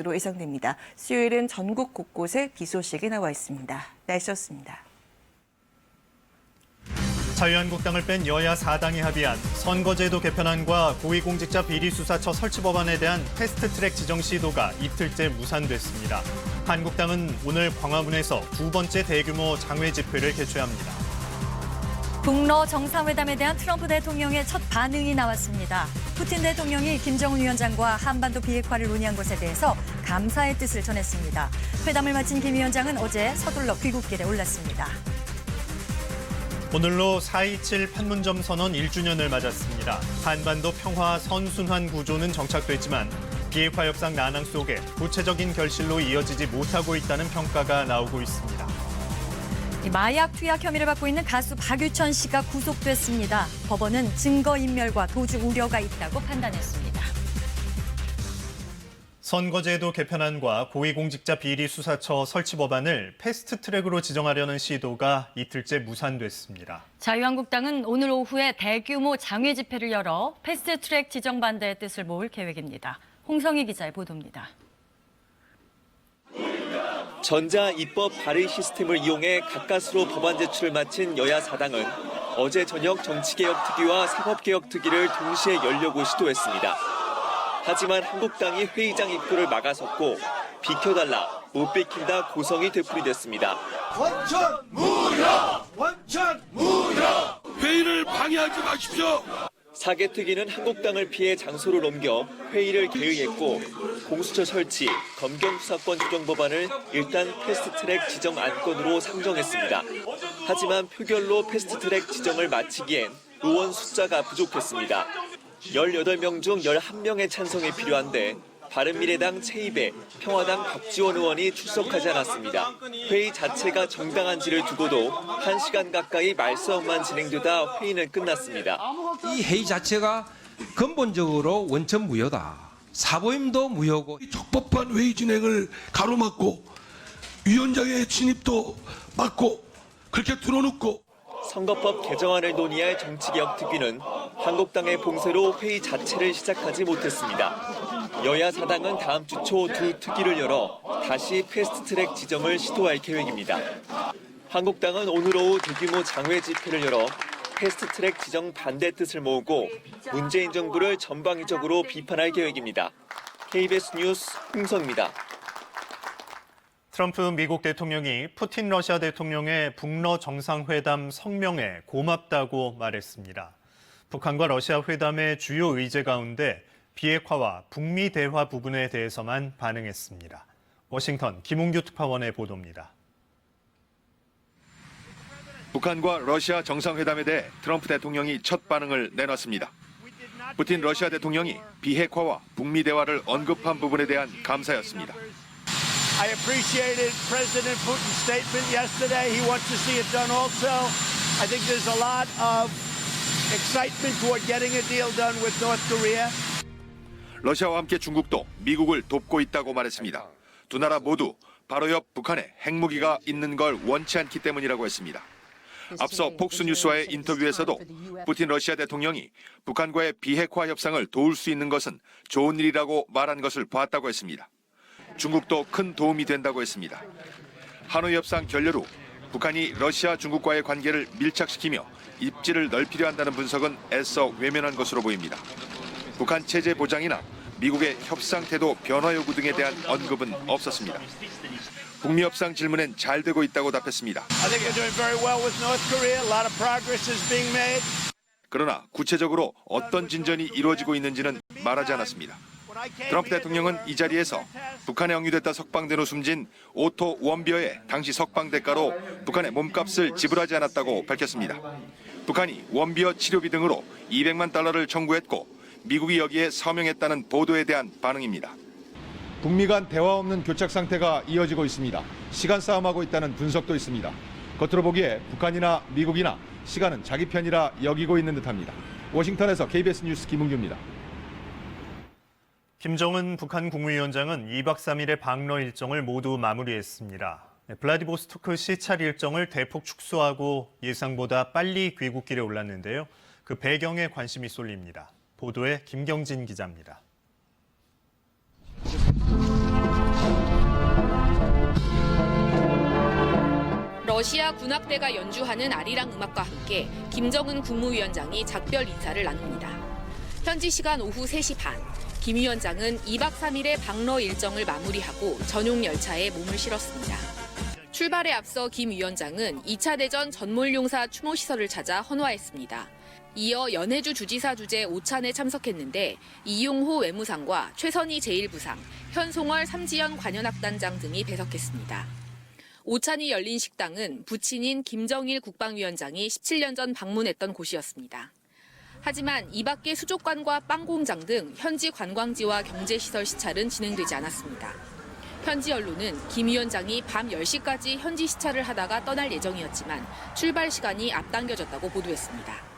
로 예상됩니다. 수요일은 전국 곳곳에 비 소식이 나와 있습니다. 날씨였습니다. 자유한국당을 뺀 여야 4당이 합의한 선거제도 개편안과 고위공직자 비리수사처 설치 법안에 대한 패스트트랙 지정 시도가 이틀째 무산됐습니다. 한국당은 오늘 광화문에서 두 번째 대규모 장외 집회를 개최합니다. 북러 정상회담에 대한 트럼프 대통령의 첫 반응이 나왔습니다. 푸틴 대통령이 김정은 위원장과 한반도 비핵화를 논의한 것에 대해서 감사의 뜻을 전했습니다. 회담을 마친 김 위원장은 어제 서둘러 귀국길에 올랐습니다. 오늘로 4.27 판문점 선언 1주년을 맞았습니다. 한반도 평화 선순환 구조는 정착됐지만 비핵화 협상 난항 속에 구체적인 결실로 이어지지 못하고 있다는 평가가 나오고 있습니다. 마약 투약 혐의를 받고 있는 가수 박유천 씨가 구속됐습니다. 법원은 증거인멸과 도주 우려가 있다고 판단했습니다. 선거제도 개편안과 고위공직자 비리수사처 설치 법안을 패스트트랙으로 지정하려는 시도가 이틀째 무산됐습니다. 자유한국당은 오늘 오후에 대규모 장외 집회를 열어 패스트트랙 지정 반대의 뜻을 모을 계획입니다. 홍성희 기자의 보도입니다. 전자 입법 발의 시스템을 이용해 가까스로 법안 제출을 마친 여야 4당은 어제 저녁 정치개혁특위와 사법개혁특위를 동시에 열려고 시도했습니다. 하지만 한국당이 회의장 입구를 막아섰고 비켜달라, 못 비킨다 고성이 되풀이됐습니다. 원천 무효! 원천 무효! 회의를 방해하지 마십시오. 사개특위는 한국당을 피해 장소를 옮겨 회의를 개의했고 공수처 설치, 검경수사권 조정 법안을 일단 패스트트랙 지정 안건으로 상정했습니다. 하지만 표결로 패스트트랙 지정을 마치기엔 의원 숫자가 부족했습니다. 18명 중 11명의 찬성이 필요한데 바른미래당 최이배, 평화당 박지원 의원이 출석하지 않았습니다. 회의 자체가 정당한지를 두고도 1시간 가까이 말싸움만 진행되다 회의는 끝났습니다. 이 회의 자체가 근본적으로 원천 무효다. 사보임도 무효고. 적법한 회의 진행을 가로막고 위원장의 진입도 막고 그렇게 들어놓고 선거법 개정안을 논의할 정치개혁특위는 한국당의 봉쇄로 회의 자체를 시작하지 못했습니다. 여야 4당은 다음 주 초 두 특위를 열어 다시 패스트트랙 지정을 시도할 계획입니다. 한국당은 오늘 오후 대규모 장외 집회를 열어 패스트트랙 지정 반대 뜻을 모으고 문재인 정부를 전방위적으로 비판할 계획입니다. KBS 뉴스 홍성입니다. 트럼프 미국 대통령이 푸틴 러시아 대통령의 북러 정상회담 성명에 고맙다고 말했습니다. 북한과 러시아 회담의 주요 의제 가운데 비핵화와 북미 대화 부분에 대해서만 반응했습니다. 워싱턴 김웅규 특파원의 보도입니다. 북한과 러시아 정상회담에 대해 트럼프 대통령이 첫 반응을 내놨습니다. 푸틴 러시아 대통령이 비핵화와 북미 대화를 언급한 부분에 대한 감사였습니다. I appreciated President Putin's statement yesterday. He wants to see it done also. I think there's a lot of excitement toward getting a deal done with North Korea. 러시아와 함께 중국도 미국을 돕고 있다고 말했습니다. 두 나라 모두 바로 옆 북한에 핵무기가 있는 걸 원치 않기 때문이라고 했습니다. 앞서 폭스뉴스와의 인터뷰에서도 푸틴 러시아 대통령이 북한과의 비핵화 협상을 도울 수 있는 것은 좋은 일이라고 말한 것을 봤다고 했습니다. 중국도 큰 도움이 된다고 했습니다. 하노이 협상 결렬 후 북한이 러시아 중국과의 관계를 밀착시키며 입지를 넓히려 한다는 분석은 애써 외면한 것으로 보입니다. 북한 체제 보장이나 미국의 협상 태도 변화 요구 등에 대한 언급은 없었습니다. 북미 협상 질문엔 잘 되고 있다고 답했습니다. I think they're doing very well with North Korea. A lot of progress is being made. 그러나 구체적으로 어떤 진전이 이루어지고 있는지는 말하지 않았습니다. 트럼프 대통령은 이 자리에서 북한에 억류됐다 석방된 후 숨진 오토 원비어의 당시 석방 대가로 북한의 몸값을 지불하지 않았다고 밝혔습니다. 북한이 원비어 치료비 등으로 200만 달러를 청구했고 미국이 여기에 서명했다는 보도에 대한 반응입니다. 북미 간 대화 없는 교착 상태가 이어지고 있습니다. 시간 싸움하고 있다는 분석도 있습니다. 겉으로 보기에 북한이나 미국이나 시간은 자기 편이라 여기고 있는 듯합니다. 워싱턴에서 KBS 뉴스 김웅규입니다. 김정은 북한 국무위원장은 2박 3일의 방러 일정을 모두 마무리했습니다. 블라디보스토크 시찰 일정을 대폭 축소하고 예상보다 빨리 귀국길에 올랐는데요. 그 배경에 관심이 쏠립니다. 보도에 김경진 기자입니다. 러시아 군악대가 연주하는 아리랑 음악과 함께 김정은 국무위원장이 작별 인사를 나눕니다. 현지 시간 오후 3시 반, 김 위원장은 2박 3일의 방러 일정을 마무리하고 전용 열차에 몸을 실었습니다. 출발에 앞서 김 위원장은 2차 대전 전몰용사 추모시설을 찾아 헌화했습니다. 이어 연해주 주지사 주재 오찬에 참석했는데 이용호 외무상과 최선희 제1부상, 현송월 삼지연 관현악단장 등이 배석했습니다. 오찬이 열린 식당은 부친인 김정일 국방위원장이 17년 전 방문했던 곳이었습니다. 하지만 이 밖의 수족관과 빵 공장 등 현지 관광지와 경제시설 시찰은 진행되지 않았습니다. 현지 언론은 김 위원장이 밤 10시까지 현지 시찰을 하다가 떠날 예정이었지만 출발 시간이 앞당겨졌다고 보도했습니다.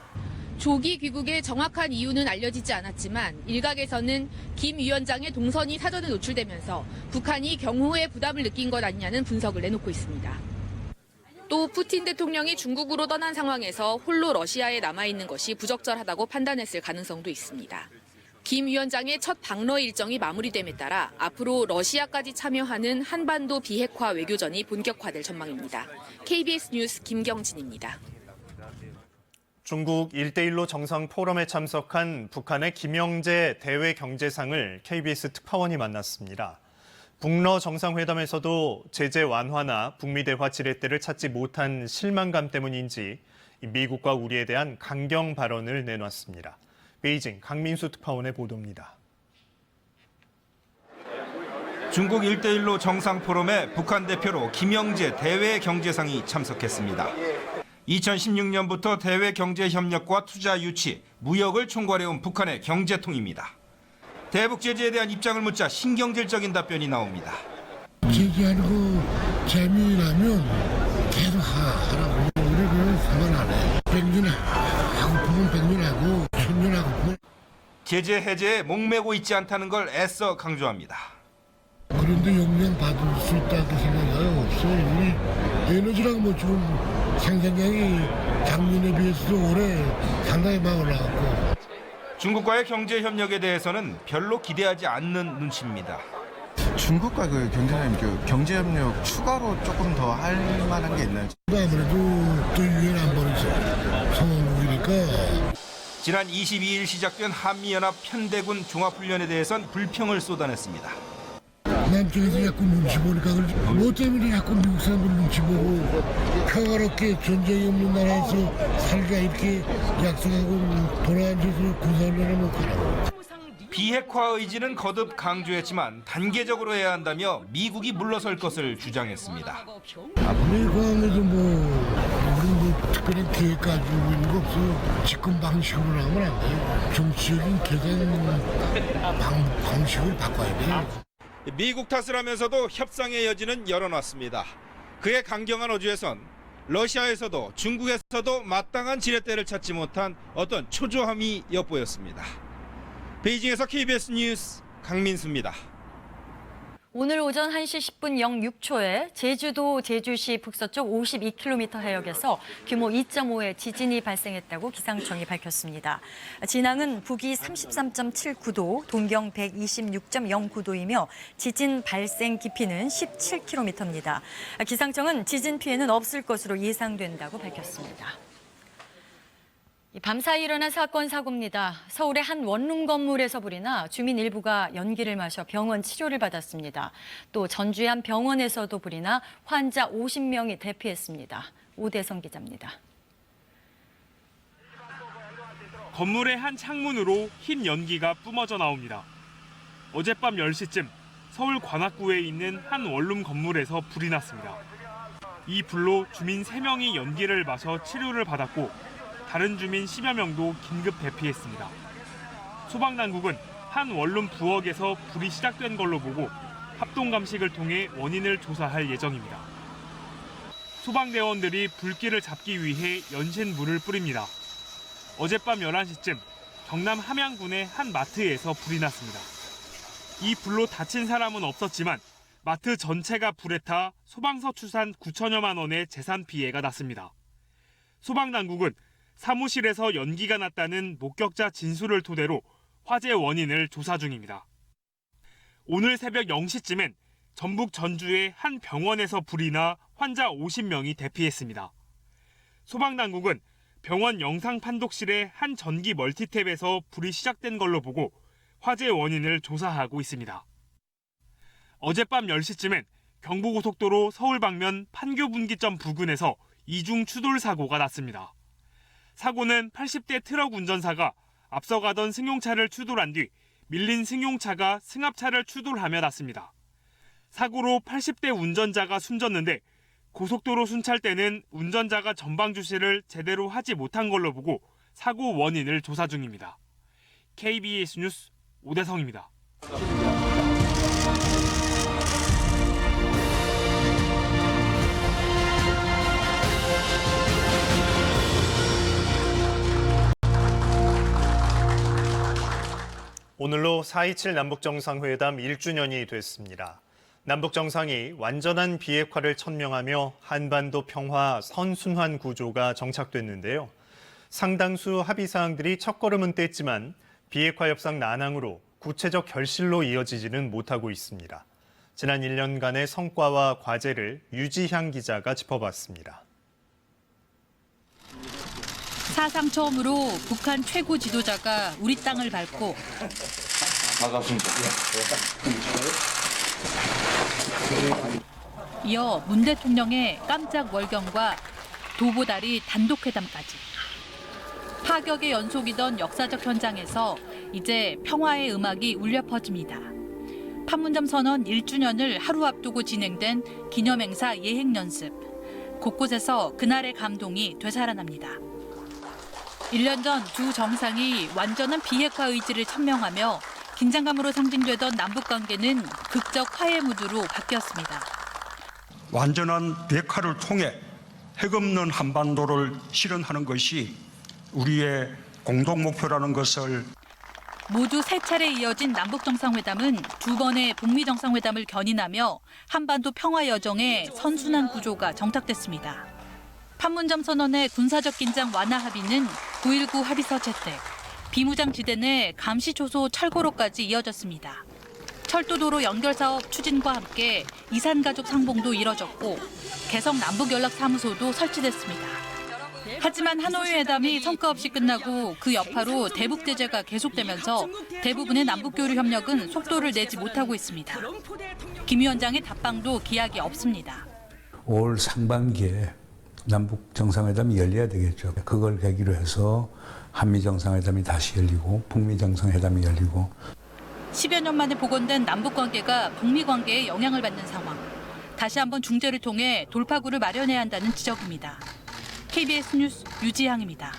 조기 귀국의 정확한 이유는 알려지지 않았지만 일각에서는 김 위원장의 동선이 사전에 노출되면서 북한이 경호에 부담을 느낀 것 아니냐는 분석을 내놓고 있습니다. 또 푸틴 대통령이 중국으로 떠난 상황에서 홀로 러시아에 남아있는 것이 부적절하다고 판단했을 가능성도 있습니다. 김 위원장의 첫 방러 일정이 마무리됨에 따라 앞으로 러시아까지 참여하는 한반도 비핵화 외교전이 본격화될 전망입니다. KBS 뉴스 김경진입니다. 중국 1대1로 정상 포럼에 참석한 북한의 김영재 대외 경제상을 KBS 특파원이 만났습니다. 북러 정상회담에서도 제재 완화나 북미 대화 지렛대를 찾지 못한 실망감 때문인지 미국과 우리에 대한 강경 발언을 내놨습니다. 베이징 강민수 특파원의 보도입니다. 중국 1대1로 정상 포럼에 북한 대표로 김영재 대외 경제상이 참석했습니다. 2016년부터 대외 경제 협력과 투자 유치, 무역을 총괄해온 북한의 경제통입니다. 대북 제재에 대한 입장을 묻자 신경질적인 답변이 나옵니다. 제재하는 거 재미나면 계속 하라고. 우리는 상관 안 해. 100년 하고프면 100년 하고 1000년 하고프면. 제재 해제에 목매고 있지 않다는 걸 애써 강조합니다. 그런데 영향 받을 수 있다고 생각은 없어요. 에너지라고 뭐 지금 생산량이 작년에 비해서도 올해 상당히 많이 올라갔고. 중국과의 경제 협력에 대해서는 별로 기대하지 않는 눈치입니다. 중국과 그 경제 협력 추가로 조금 더 할 만한 게 있나요? 아무래도 또 유엔 안보리서 성원국이니까. 지난 22일 시작된 한미연합 편대군 종합훈련에 대해선 불평을 쏟아냈습니다. 남쪽에서 자꾸 눈치 보니까 그러지. 뭐 때문에 자꾸 미국 사람들 눈치 보고 평화롭게 전쟁이 없는 나라에서 살자 이렇게 약속하고 돌아앉아서 군사훈련을 못 하라고. 비핵화 의지는 거듭 강조했지만 단계적으로 해야 한다며 미국이 물러설 것을 주장했습니다. 미국하고도 우리 특별한 계획 가지고 있는 거 없어. 집권 방식으로 하면 안 돼. 정치적인 계산 방식을 바꿔야 돼. 미국 탓을 하면서도 협상의 여지는 열어놨습니다. 그의 강경한 어조에선 러시아에서도 중국에서도 마땅한 지렛대를 찾지 못한 어떤 초조함이 엿보였습니다. 베이징에서 KBS 뉴스 강민수입니다. 오늘 오전 1시 10분 06초에 제주도 제주시 북서쪽 52km 해역에서 규모 2.5의 지진이 발생했다고 기상청이 밝혔습니다. 진앙은 북위 33.79도, 동경 126.09도이며 지진 발생 깊이는 17km입니다. 기상청은 지진 피해는 없을 것으로 예상된다고 밝혔습니다. 밤사이 일어난 사건 사고입니다. 서울의 한 원룸 건물에서 불이 나 주민 일부가 연기를 마셔 병원 치료를 받았습니다. 또 전주의 한 병원에서도 불이 나 환자 50명이 대피했습니다. 오대성 기자입니다. 건물의 한 창문으로 흰 연기가 뿜어져 나옵니다. 어젯밤 10시쯤 서울 관악구에 있는 한 원룸 건물에서 불이 났습니다. 이 불로 주민 3명이 연기를 마셔 치료를 받았고 다른 주민 10여 명도 긴급 대피했습니다. 소방당국은 한 원룸 부엌에서 불이 시작된 걸로 보고 합동감식을 통해 원인을 조사할 예정입니다. 소방대원들이 불길을 잡기 위해 연신물을 뿌립니다. 어젯밤 11시쯤 경남 함양군의 한 마트에서 불이 났습니다. 이 불로 다친 사람은 없었지만 마트 전체가 불에 타 소방서 추산 9천여만 원의 재산 피해가 났습니다. 소방당국은 사무실에서 연기가 났다는 목격자 진술을 토대로 화재 원인을 조사 중입니다. 오늘 새벽 0시쯤엔 전북 전주의 한 병원에서 불이 나 환자 50명이 대피했습니다. 소방당국은 병원 영상 판독실의 한 전기 멀티탭에서 불이 시작된 걸로 보고 화재 원인을 조사하고 있습니다. 어젯밤 10시쯤엔 경부고속도로 서울 방면 판교분기점 부근에서 이중 추돌 사고가 났습니다. 사고는 80대 트럭 운전사가 앞서가던 승용차를 추돌한 뒤 밀린 승용차가 승합차를 추돌하며 났습니다. 사고로 80대 운전자가 숨졌는데 고속도로 순찰 때는 운전자가 전방 주시를 제대로 하지 못한 걸로 보고 사고 원인을 조사 중입니다. KBS 뉴스 오대성입니다. 오늘로 4.27 남북정상회담 1주년이 됐습니다. 남북정상이 완전한 비핵화를 천명하며 한반도 평화 선순환 구조가 정착됐는데요. 상당수 합의사항들이 첫걸음은 뗐지만 비핵화 협상 난항으로 구체적 결실로 이어지지는 못하고 있습니다. 지난 1년간의 성과와 과제를 유지향 기자가 짚어봤습니다. 사상 처음으로 북한 최고 지도자가 우리 땅을 밟고 반갑습니다. 이어 문 대통령의 깜짝 월경과 도보다리 단독회담까지. 파격의 연속이던 역사적 현장에서 이제 평화의 음악이 울려 퍼집니다. 판문점 선언 1주년을 하루 앞두고 진행된 기념행사 예행연습. 곳곳에서 그날의 감동이 되살아납니다. 1년 전 두 정상이 완전한 비핵화 의지를 천명하며 긴장감으로 상징되던 남북관계는 극적 화해 무드로 바뀌었습니다. 완전한 비핵화를 통해 핵 없는 한반도를 실현하는 것이 우리의 공동 목표라는 것을 모두 세 차례 이어진 남북정상회담은 두 번의 북미정상회담을 견인하며 한반도 평화 여정의 선순환 구조가 정착됐습니다. 판문점 선언의 군사적 긴장 완화 합의는 9.19 합의서 채택, 비무장지대 내 감시초소 철거로까지 이어졌습니다. 철도도로 연결사업 추진과 함께 이산가족 상봉도 이뤄졌고 개성 남북연락사무소도 설치됐습니다. 하지만 하노이 회담이 성과 없이 끝나고 그 여파로 대북 제재가 계속되면서 대부분의 남북교류 협력은 속도를 내지 못하고 있습니다. 김 위원장의 답방도 기약이 없습니다. 올 상반기에 남북 정상회담이 열려야 되겠죠. 그걸 계기로 해서 한미 정상회담이 다시 열리고 북미 정상회담이 열리고 10여 년 만에 복원된 남북 관계가 북미 관계에 영향을 받는 상황. 다시 한번 중재를 통해 돌파구를 마련해야 한다는 지적입니다. KBS 뉴스 유지향입니다.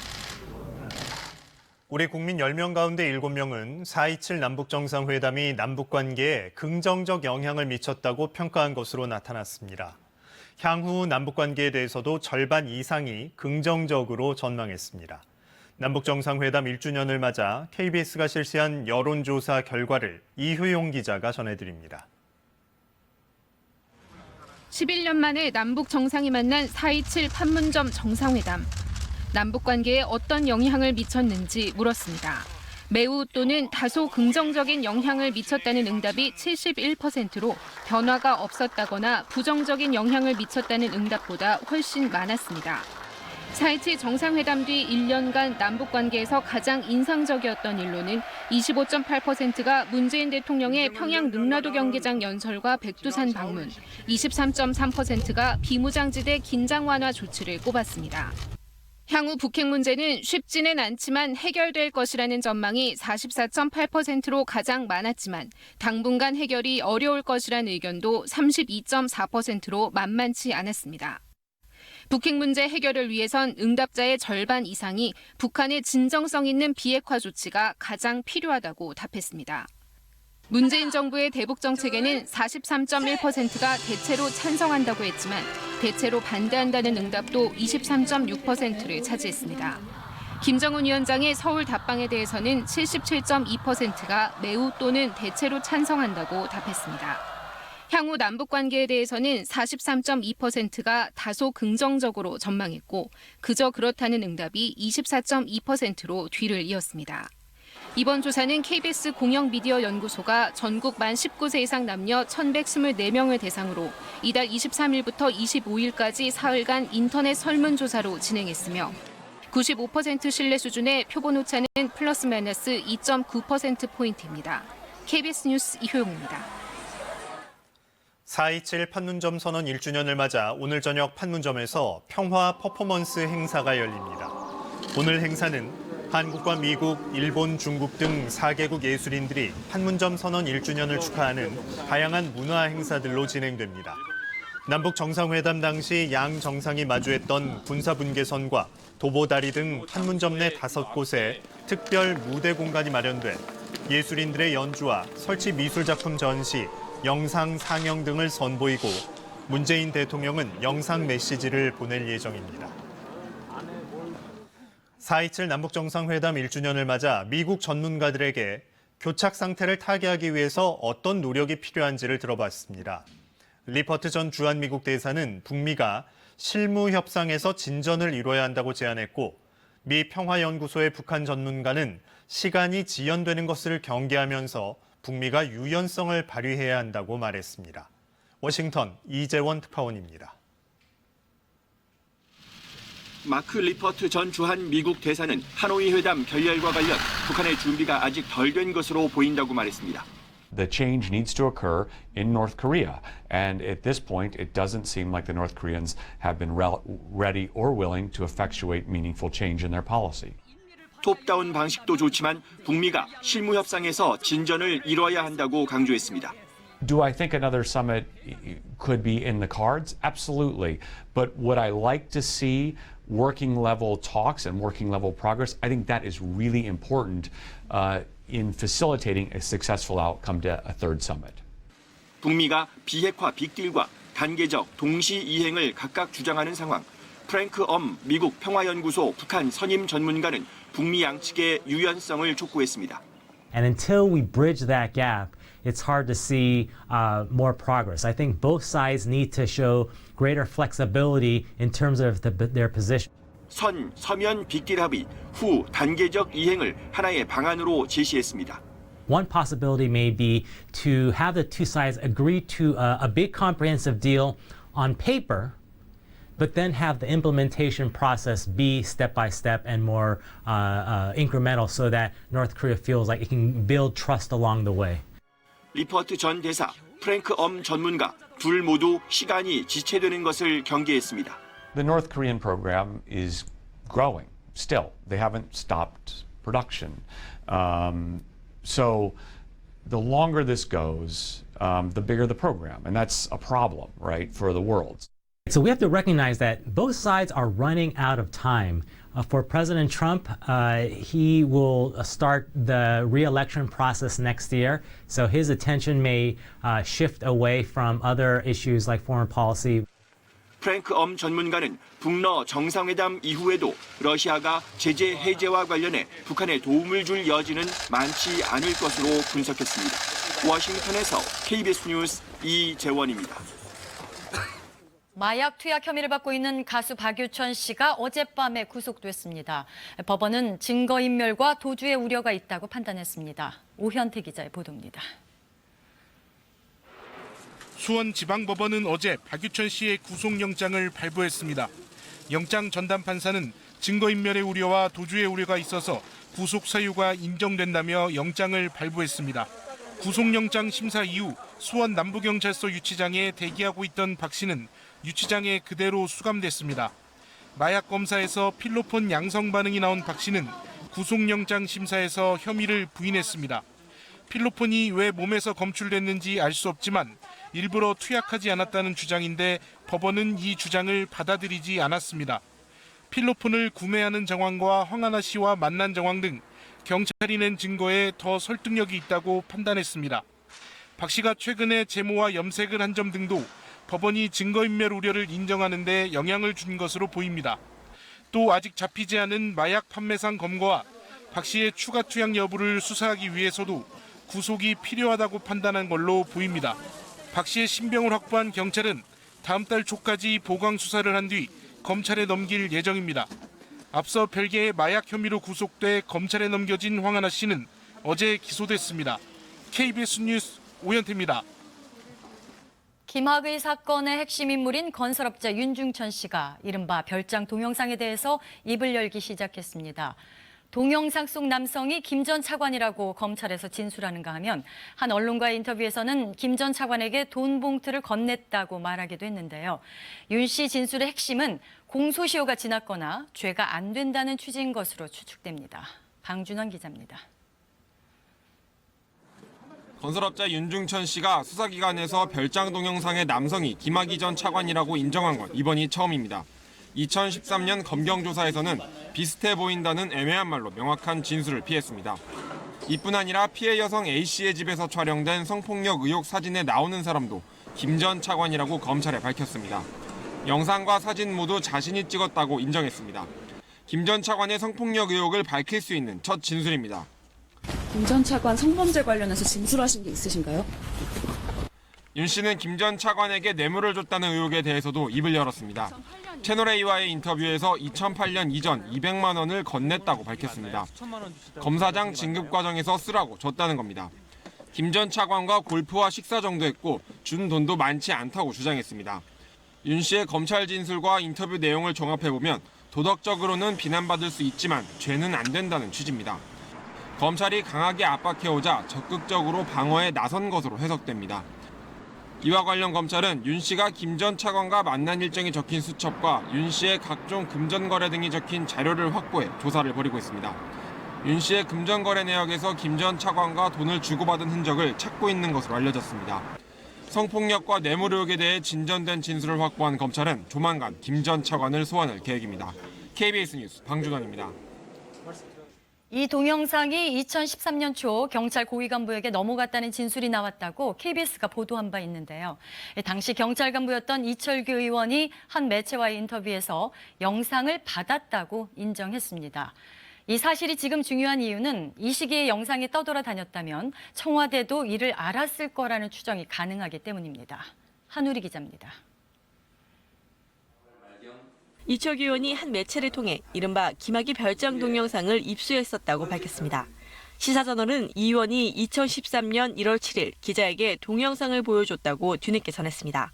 우리 국민 10명 가운데 7명은 4.27 남북정상회담이 남북관계에 긍정적 영향을 미쳤다고 평가한 것으로 나타났습니다. 향후 남북관계에 대해서도 절반 이상이 긍정적으로 전망했습니다. 남북정상회담 1주년을 맞아 KBS가 실시한 여론조사 결과를 이효용 기자가 전해드립니다. 11년 만에 남북 정상이 만난 4.27 판문점 정상회담. 남북 관계에 어떤 영향을 미쳤는지 물었습니다. 매우 또는 다소 긍정적인 영향을 미쳤다는 응답이 71%로 변화가 없었다거나 부정적인 영향을 미쳤다는 응답보다 훨씬 많았습니다. 4.27 정상회담 뒤 1년간 남북관계에서 가장 인상적이었던 일로는 25.8%가 문재인 대통령의 평양 능라도 경기장 연설과 백두산 방문, 23.3%가 비무장지대 긴장 완화 조치를 꼽았습니다. 향후 북핵 문제는 쉽지는 않지만 해결될 것이라는 전망이 44.8%로 가장 많았지만 당분간 해결이 어려울 것이라는 의견도 32.4%로 만만치 않았습니다. 북핵 문제 해결을 위해선 응답자의 절반 이상이 북한의 진정성 있는 비핵화 조치가 가장 필요하다고 답했습니다. 문재인 정부의 대북 정책에는 43.1%가 대체로 찬성한다고 했지만 대체로 반대한다는 응답도 23.6%를 차지했습니다. 김정은 위원장의 서울 답방에 대해서는 77.2%가 매우 또는 대체로 찬성한다고 답했습니다. 향후 남북 관계에 대해서는 43.2%가 다소 긍정적으로 전망했고 그저 그렇다는 응답이 24.2%로 뒤를 이었습니다. 이번 조사는 KBS 공영미디어연구소가 전국 만 19세 이상 남녀 1,124명을 대상으로 이달 23일부터 25일까지 사흘간 인터넷 설문조사로 진행했으며 95% 신뢰 수준의 표본 오차는 플러스 마이너스 2.9%포인트입니다. KBS 뉴스 이효용입니다. 4.27 판문점 선언 1주년을 맞아 오늘 저녁 판문점에서 평화 퍼포먼스 행사가 열립니다. 오늘 행사는 한국과 미국, 일본, 중국 등 4개국 예술인들이 판문점 선언 1주년을 축하하는 다양한 문화 행사들로 진행됩니다. 남북 정상회담 당시 양 정상이 마주했던 군사분계선과 도보다리 등 판문점 내 5곳에 특별 무대 공간이 마련돼 예술인들의 연주와 설치 미술작품 전시, 영상 상영 등을 선보이고 문재인 대통령은 영상 메시지를 보낼 예정입니다. 4.27 남북정상회담 1주년을 맞아 미국 전문가들에게 교착 상태를 타개하기 위해서 어떤 노력이 필요한지를 들어봤습니다. 리퍼트 전 주한미국 대사는 북미가 실무 협상에서 진전을 이뤄야 한다고 제안했고 미 평화연구소의 북한 전문가는 시간이 지연되는 것을 경계하면서 북미가 유연성을 발휘해야 한다고 말했습니다. 워싱턴 이재원 특파원입니다. 마크 리퍼트 전 주한 미국 대사는 하노이 회담 결렬과 관련 북한의 준비가 아직 덜 된 것으로 보인다고 말했습니다. The change needs to occur in North Korea. And at this point, it doesn't seem like the North Koreans have been ready or willing to effectuate meaningful change in their policy. 톱다운 방식도 좋지만 북미가 실무 협상에서 진전을 이뤄야 한다고 강조했습니다. Do I think another summit could be in the cards? Absolutely. But would I like to see working level talks and working level progress? I think that is really important in facilitating a successful outcome to a third summit. 북미가 비핵화 빅딜과 단계적 동시 이행을 각각 주장하는 상황. 프랭크 미국 평화연구소 북한 선임 전문가는 북미 양측의 유연성을 촉구했습니다. And until we bridge that gap, it's hard to see more progress. I think both sides need to show greater flexibility in terms of their position. 서면 빅딜 합의 후 단계적 이행을 하나의 방안으로 제시했습니다. One possibility may be to have the two sides agree to a big comprehensive deal on paper, but then have the implementation process be step by step and more incremental so that North Korea feels like it can build trust along the way. 리퍼트 전 대사, 프랭크 전문가 둘 모두 시간이 지체되는 것을 경계했습니다. The North Korean program is growing still. They haven't stopped production. So the longer this goes, the bigger the program. And that's a problem, right, for the world. So we have to recognize that both sides are running out of time. For President Trump, he will start the re-election process next year. So his attention may shift away from other issues like foreign policy. 프랭크 전문가는 북러 정상회담 이후에도 러시아가 제재 해제와 관련해 북한에 도움을 줄 여지는 많지 않을 것으로 분석했습니다. 워싱턴에서 KBS 뉴스 이재원입니다. 마약 투약 혐의를 받고 있는 가수 박유천 씨가 어젯밤에 구속됐습니다. 법원은 증거인멸과 도주의 우려가 있다고 판단했습니다. 오현태 기자의 보도입니다. 수원지방법원은 어제 박유천 씨의 구속영장을 발부했습니다. 영장 전담 판사는 증거인멸의 우려와 도주의 우려가 있어서 구속 사유가 인정된다며 영장을 발부했습니다. 구속영장 심사 이후 수원 남부경찰서 유치장에 대기하고 있던 박 씨는 유치장에 그대로 수감됐습니다. 마약 검사에서 필로폰 양성 반응이 나온 박 씨는 구속영장 심사에서 혐의를 부인했습니다. 필로폰이 왜 몸에서 검출됐는지 알 수 없지만 일부러 투약하지 않았다는 주장인데 법원은 이 주장을 받아들이지 않았습니다. 필로폰을 구매하는 정황과 황하나 씨와 만난 정황 등 경찰이 낸 증거에 더 설득력이 있다고 판단했습니다. 박 씨가 최근에 제모와 염색을 한 점 등도 법원이 증거인멸 우려를 인정하는 데 영향을 준 것으로 보입니다. 또 아직 잡히지 않은 마약 판매상 검거와 박 씨의 추가 투약 여부를 수사하기 위해서도 구속이 필요하다고 판단한 걸로 보입니다. 박 씨의 신병을 확보한 경찰은 다음 달 초까지 보강 수사를 한 뒤 검찰에 넘길 예정입니다. 앞서 별개의 마약 혐의로 구속돼 검찰에 넘겨진 황하나 씨는 어제 기소됐습니다. KBS 뉴스 오현태입니다. 김학의 사건의 핵심 인물인 건설업자 윤중천 씨가 이른바 별장 동영상에 대해서 입을 열기 시작했습니다. 동영상 속 남성이 김 전 차관이라고 검찰에서 진술하는가 하면 한 언론과의 인터뷰에서는 김 전 차관에게 돈 봉투를 건넸다고 말하기도 했는데요. 윤 씨 진술의 핵심은 공소시효가 지났거나 죄가 안 된다는 취지인 것으로 추측됩니다. 방준원 기자입니다. 건설업자 윤중천 씨가 수사기관에서 별장 동영상의 남성이 김학의 전 차관이라고 인정한 건 이번이 처음입니다. 2013년 검경조사에서는 비슷해 보인다는 애매한 말로 명확한 진술을 피했습니다. 이뿐 아니라 피해 여성 A씨의 집에서 촬영된 성폭력 의혹 사진에 나오는 사람도 김 전 차관이라고 검찰에 밝혔습니다. 영상과 사진 모두 자신이 찍었다고 인정했습니다. 김 전 차관의 성폭력 의혹을 밝힐 수 있는 첫 진술입니다. 김 전 차관 성범죄 관련해서 진술하신 게 있으신가요? 윤 씨는 김 전 차관에게 뇌물을 줬다는 의혹에 대해서도 입을 열었습니다. 채널A와의 인터뷰에서 2008년 이전 200만 원을 건넸다고 밝혔습니다. 검사장 진급 과정에서 쓰라고 줬다는 겁니다. 김 전 차관과 골프와 식사 정도 했고 준 돈도 많지 않다고 주장했습니다. 윤 씨의 검찰 진술과 인터뷰 내용을 종합해보면 도덕적으로는 비난받을 수 있지만 죄는 안 된다는 취지입니다. 검찰이 강하게 압박해오자 적극적으로 방어에 나선 것으로 해석됩니다. 이와 관련 검찰은 윤 씨가 김 전 차관과 만난 일정이 적힌 수첩과 윤 씨의 각종 금전 거래 등이 적힌 자료를 확보해 조사를 벌이고 있습니다. 윤 씨의 금전 거래 내역에서 김 전 차관과 돈을 주고받은 흔적을 찾고 있는 것으로 알려졌습니다. 성폭력과 뇌물 의혹에 대해 진전된 진술을 확보한 검찰은 조만간 김 전 차관을 소환할 계획입니다. KBS 뉴스 방준원입니다. 이 동영상이 2013년 초 경찰 고위 간부에게 넘어갔다는 진술이 나왔다고 KBS가 보도한 바 있는데요. 당시 경찰 간부였던 이철규 의원이 한 매체와의 인터뷰에서 영상을 받았다고 인정했습니다. 이 사실이 지금 중요한 이유는 이 시기에 영상이 떠돌아다녔다면 청와대도 이를 알았을 거라는 추정이 가능하기 때문입니다. 한우리 기자입니다. 이철규 의원이 한 매체를 통해 이른바 김학의 별장 동영상을 입수했었다고 밝혔습니다. 시사저널은 이 의원이 2013년 1월 7일 기자에게 동영상을 보여줬다고 뒤늦게 전했습니다.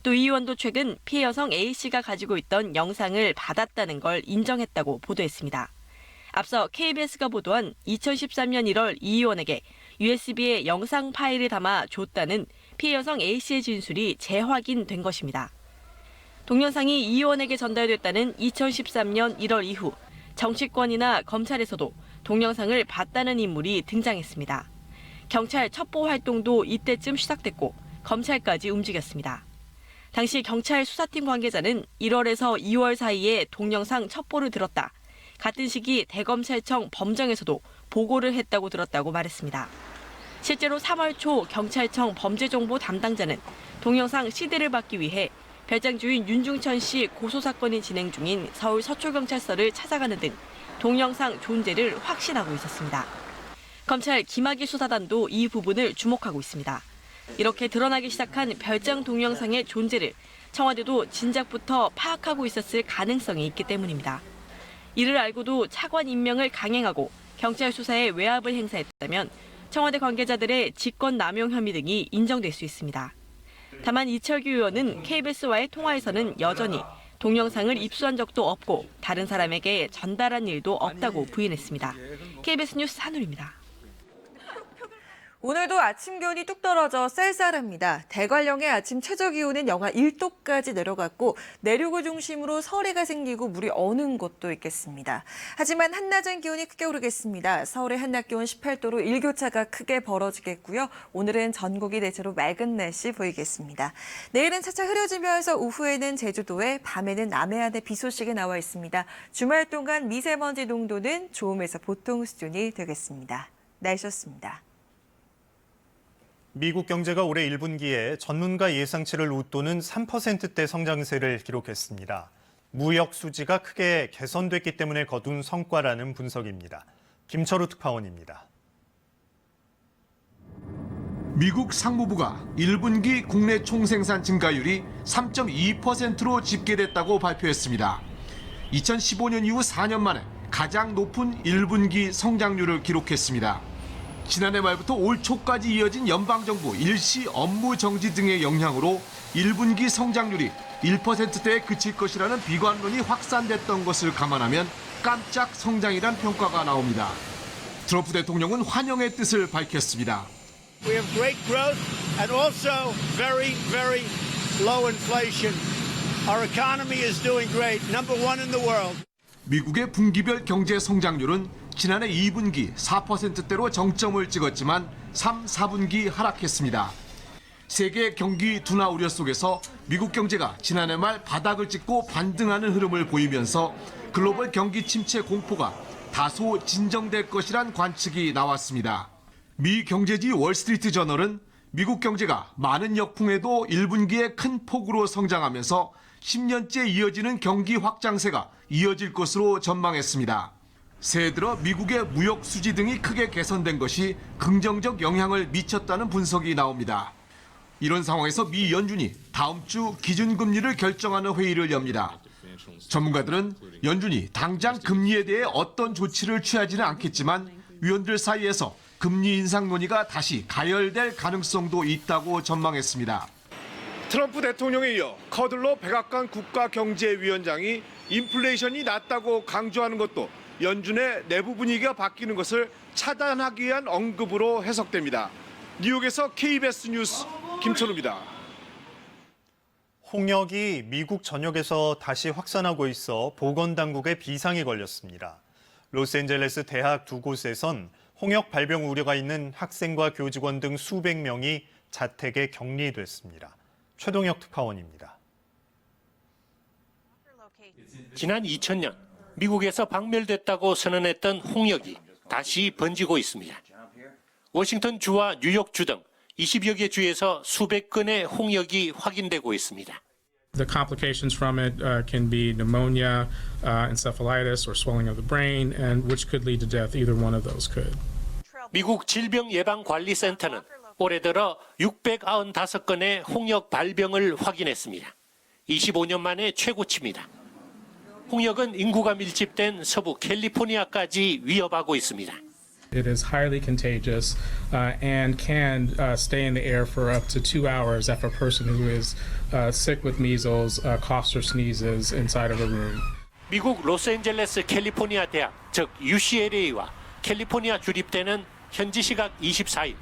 또 이 의원도 최근 피해 여성 A씨가 가지고 있던 영상을 받았다는 걸 인정했다고 보도했습니다. 앞서 KBS가 보도한 2013년 1월 이 의원에게 USB에 영상 파일을 담아 줬다는 피해 여성 A씨의 진술이 재확인된 것입니다. 동영상이 이 의원에게 전달됐다는 2013년 1월 이후 정치권이나 검찰에서도 동영상을 봤다는 인물이 등장했습니다. 경찰 첩보 활동도 이때쯤 시작됐고 검찰까지 움직였습니다. 당시 경찰 수사팀 관계자는 1월에서 2월 사이에 동영상 첩보를 들었다. 같은 시기 대검찰청 범정에서도 보고를 했다고 들었다고 말했습니다. 실제로 3월 초 경찰청 범죄정보 담당자는 동영상 CD를 받기 위해 별장 주인 윤중천 씨 고소 사건이 진행 중인 서울 서초경찰서를 찾아가는 등 동영상 존재를 확신하고 있었습니다. 검찰 김학의 수사단도 이 부분을 주목하고 있습니다. 이렇게 드러나기 시작한 별장 동영상의 존재를 청와대도 진작부터 파악하고 있었을 가능성이 있기 때문입니다. 이를 알고도 차관 임명을 강행하고 경찰 수사에 외압을 행사했다면 청와대 관계자들의 직권남용 혐의 등이 인정될 수 있습니다. 다만 이철규 의원은 KBS와의 통화에서는 여전히 동영상을 입수한 적도 없고 다른 사람에게 전달한 일도 없다고 부인했습니다. KBS 뉴스 한울입니다. 오늘도 아침 기온이 뚝 떨어져 쌀쌀합니다. 대관령의 아침 최저기온은 영하 1도까지 내려갔고 내륙을 중심으로 설해가 생기고 물이 어는 곳도 있겠습니다. 하지만 한낮은 기온이 크게 오르겠습니다. 서울의 한낮 기온 18도로 일교차가 크게 벌어지겠고요. 오늘은 전국이 대체로 맑은 날씨 보이겠습니다. 내일은 차차 흐려지면서 오후에는 제주도에 밤에는 남해안에 비 소식이 나와 있습니다. 주말 동안 미세먼지 농도는 좋음에서 보통 수준이 되겠습니다. 날씨였습니다. 미국 경제가 올해 1분기에 전문가 예상치를 웃도는 3%대 성장세를 기록했습니다. 무역 수지가 크게 개선됐기 때문에 거둔 성과라는 분석입니다. 김철우 특파원입니다. 미국 상무부가 1분기 국내 총생산 증가율이 3.2%로 집계됐다고 발표했습니다. 2015년 이후 4년 만에 가장 높은 1분기 성장률을 기록했습니다. 지난해 말부터 올 초까지 이어진 연방정부 일시 업무 정지 등의 영향으로 1분기 성장률이 1%대에 그칠 것이라는 비관론이 확산됐던 것을 감안하면 깜짝 성장이란 평가가 나옵니다. 트럼프 대통령은 환영의 뜻을 밝혔습니다. We have great growth and also very, very low inflation. Our economy is doing great, number one in the world. 미국의 분기별 경제 성장률은 지난해 2분기 4%대로 정점을 찍었지만 3, 4분기 하락했습니다. 세계 경기 둔화 우려 속에서 미국 경제가 지난해 말 바닥을 찍고 반등하는 흐름을 보이면서 글로벌 경기 침체 공포가 다소 진정될 것이란 관측이 나왔습니다. 미 경제지 월스트리트 저널은 미국 경제가 많은 역풍에도 1분기에 큰 폭으로 성장하면서 10년째 이어지는 경기 확장세가 이어질 것으로 전망했습니다. 새해 들어 미국의 무역 수지 등이 크게 개선된 것이 긍정적 영향을 미쳤다는 분석이 나옵니다. 이런 상황에서 미 연준이 다음 주 기준금리를 결정하는 회의를 엽니다. 전문가들은 연준이 당장 금리에 대해 어떤 조치를 취하지는 않겠지만 위원들 사이에서 금리 인상 논의가 다시 가열될 가능성도 있다고 전망했습니다. 트럼프 대통령에 이어 커들러 백악관 국가경제위원장이 인플레이션이 낮다고 강조하는 것도 연준의 내부 분위기가 바뀌는 것을 차단하기 위한 언급으로 해석됩니다. 뉴욕에서 KBS 뉴스 김천우입니다. 홍역이 미국 전역에서 다시 확산하고 있어 보건당국에 비상이 걸렸습니다. 로스앤젤레스 대학 두 곳에선 홍역 발병 우려가 있는 학생과 교직원 등 수백 명이 자택에 격리됐습니다. 최동혁 특파원입니다. 지난 2000년 미국에서 박멸됐다고 선언했던 홍역이 다시 번지고 있습니다. 워싱턴 주와 뉴욕 주 등 20여 개 주에서 수백 건의 홍역이 확인되고 있습니다. The complications from it can be pneumonia, encephalitis, or swelling of the brain, and which could lead to death. Either one of those could. 미국 질병예방관리센터는 올해 들어 695건의 홍역 발병을 확인했습니다. 25년 만에 최고치입니다. 홍역은 인구가 밀집된 서부 캘리포니아까지 위협하고 있습니다. It is highly contagious and can stay in the air for up to 2 hours after a person who is sick with measles coughs or sneezes inside of a room. 미국 로스앤젤레스 캘리포니아 대학, 즉 UCLA와 캘리포니아 주립대는 현지 시각 24일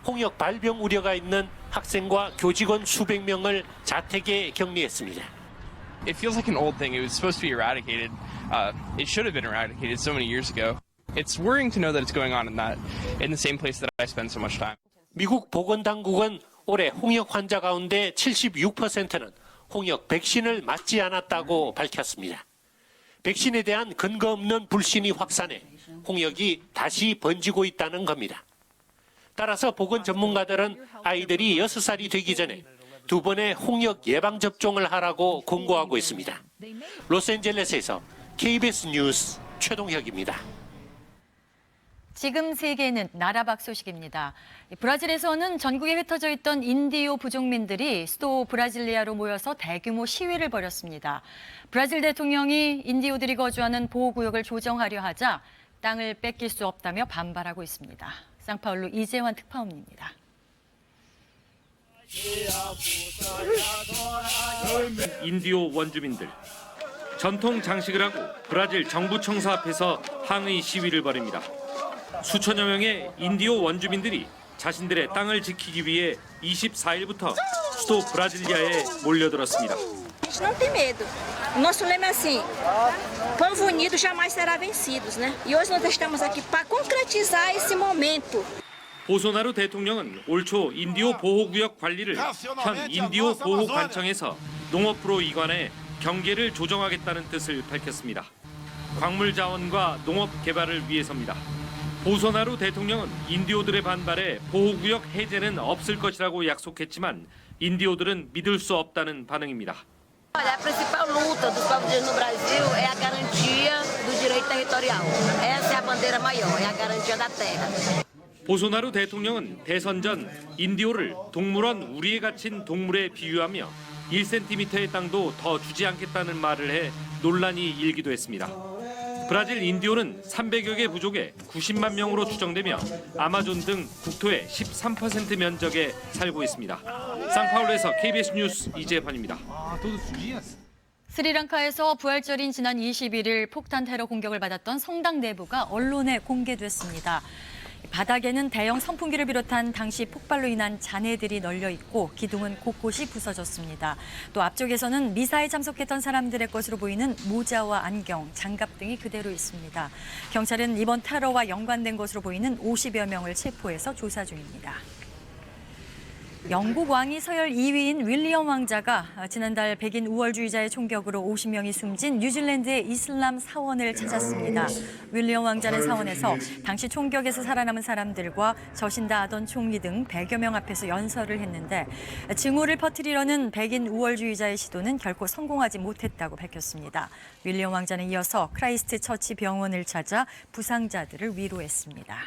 홍역 발병 우려가 있는 학생과 교직원 수백 명을 자택에 격리했습니다. It feels like an old thing. It was supposed to be eradicated. It should have been eradicated so many years ago. It's worrying to know that it's going on in the same place that I spend so much time. 미국 보건당국은 올해 홍역 환자 가운데 76%는 홍역 백신을 맞지 않았다고 밝혔습니다. 백신에 대한 근거 없는 불신이 확산해 홍역이 다시 번지고 있다는 겁니다. 따라서 보건 전문가들은 아이들이 6살이 되기 전에 2번의 홍역 예방접종을 하라고 권고하고 있습니다. 로스앤젤레스에서 KBS 뉴스 최동혁입니다. 지금 세계는 나라 밖 소식입니다. 브라질에서는 전국에 흩어져 있던 인디오 부족민들이 수도 브라질리아로 모여서 대규모 시위를 벌였습니다. 브라질 대통령이 인디오들이 거주하는 보호구역을 조정하려 하자 땅을 뺏길 수 없다며 반발하고 있습니다. 상파울루 이재환 특파원입니다. 인디오 원주민들, 전통 장식을 하고 브라질 정부 청사 앞에서 항의 시위를 벌입니다. 수천여 명의 인디오 원주민들이 자신들의 땅을 지키기 위해 24일부터 수도 브라질리아에 몰려들었습니다. A gente não tem medo. O nosso lema é assim: povo unido jamais será vencidos, né? E hoje nós estamos aqui para concretizar esse momento. 보소나루 대통령은 올 초 인디오 보호구역 관리를 현 인디오 보호관청에서 농업부로 이관해 경계를 조정하겠다는 뜻을 밝혔습니다. 광물 자원과 농업 개발을 위해서입니다. 보소나루 대통령은 인디오들의 반발에 보호구역 해제는 없을 것이라고 약속했지만 인디오들은 믿을 수 없다는 반응입니다. Olha, a principal luta dos povos indígenas no Brasil é a garantia do direito territorial. Essa é a bandeira maior, é a garantia da terra. 보소나루 대통령은 대선 전 인디오를 동물원 우리에 갇힌 동물에 비유하며 1cm의 땅도 더 주지 않겠다는 말을 해 논란이 일기도 했습니다. 브라질 인디오는 300여 개 부족에 90만 명으로 추정되며 아마존 등 국토의 13% 면적에 살고 있습니다. 상파울루에서 KBS 뉴스 이재환입니다. 스리랑카에서 부활절인 지난 21일 폭탄 테러 공격을 받았던 성당 내부가 언론에 공개됐습니다. 바닥에는 대형 선풍기를 비롯한 당시 폭발로 인한 잔해들이 널려 있고 기둥은 곳곳이 부서졌습니다. 또 앞쪽에서는 미사에 참석했던 사람들의 것으로 보이는 모자와 안경, 장갑 등이 그대로 있습니다. 경찰은 이번 테러와 연관된 것으로 보이는 50여 명을 체포해서 조사 중입니다. 영국 왕위 서열 2위인 윌리엄 왕자가 지난달 백인 우월주의자의 총격으로 50명이 숨진 뉴질랜드의 이슬람 사원을 찾았습니다. 윌리엄 왕자는 사원에서 당시 총격에서 살아남은 사람들과 저신다 아던 총리 등 100여 명 앞에서 연설을 했는데 증오를 퍼뜨리려는 백인 우월주의자의 시도는 결코 성공하지 못했다고 밝혔습니다. 윌리엄 왕자는 이어서 크라이스트 처치 병원을 찾아 부상자들을 위로했습니다.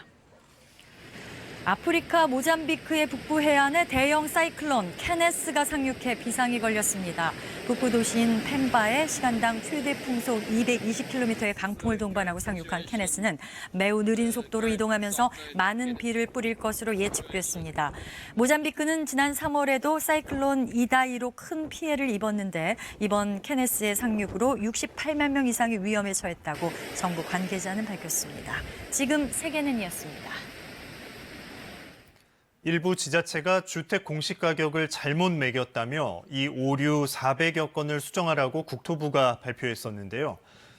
아프리카 모잠비크의 북부 해안에 대형 사이클론 케네스가 상륙해 비상이 걸렸습니다. 북부 도시인 펜바에 시간당 최대 풍속 220km의 강풍을 동반하고 상륙한 케네스는 매우 느린 속도로 이동하면서 많은 비를 뿌릴 것으로 예측됐습니다. 모잠비크는 지난 3월에도 사이클론 이다이로 큰 피해를 입었는데 이번 케네스의 상륙으로 68만 명 이상이 위험에 처했다고 정부 관계자는 밝혔습니다. 지금 세계는이었습니다. 일부 지자체가 주택 공시가격을 잘못 매겼다며 이 오류 400여 건을 수정하라고 국토부가 발표했었는데요.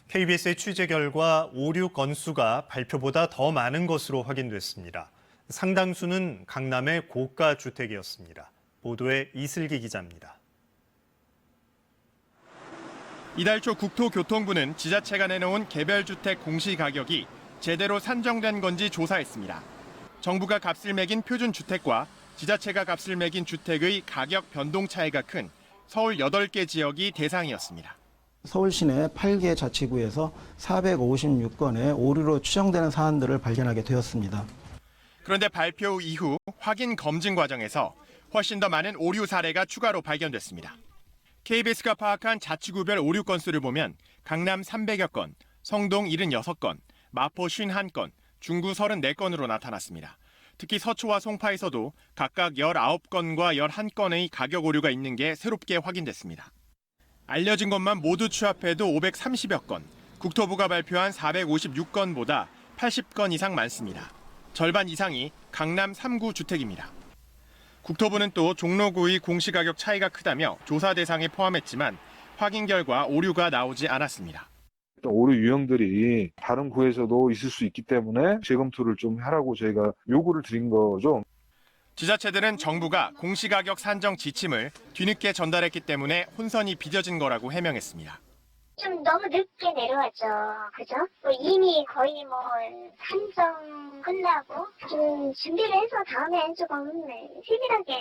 KBS의 취재 결과 오류 건수가 발표보다 더 많은 것으로 확인됐습니다. 상당수는 강남의 고가 주택이었습니다. 보도에 이슬기 기자입니다. 이달 초 국토교통부는 지자체가 내놓은 개별주택 공시가격이 제대로 산정된 건지 조사했습니다. 정부가 값을 매긴 표준주택과 지자체가 값을 매긴 주택의 가격 변동 차이가 큰 서울 8개 지역이 대상이었습니다. 서울 시내 8개 자치구에서 456건의 오류로 추정되는 사안들을 발견하게 되었습니다. 그런데 발표 이후 확인 검증 과정에서 훨씬 더 많은 오류 사례가 추가로 발견됐습니다. KBS가 파악한 자치구별 오류 건수를 보면 강남 300여 건, 성동 76건, 마포 51건, 중구 34건으로 나타났습니다. 특히 서초와 송파에서도 각각 19건과 11건의 가격 오류가 있는 게 새롭게 확인됐습니다. 알려진 것만 모두 취합해도 530여 건, 국토부가 발표한 456건보다 80건 이상 많습니다. 절반 이상이 강남 3구 주택입니다. 국토부는 또 종로구의 공시가격 차이가 크다며 조사 대상에 포함했지만 확인 결과 오류가 나오지 않았습니다. 오류 유형들이 다른 구에서도 있을 수 있기 때문에 재검토를 좀 하라고 저희가 요구를 드린 거죠. 지자체들은 정부가 공시가격 산정 지침을 뒤늦게 전달했기 때문에 혼선이 빚어진 거라고 해명했습니다. 좀 너무 늦게 내려왔죠. 그죠? 이미 거의 산정 끝나고 좀 준비를 해서 다음에 조금 세밀하게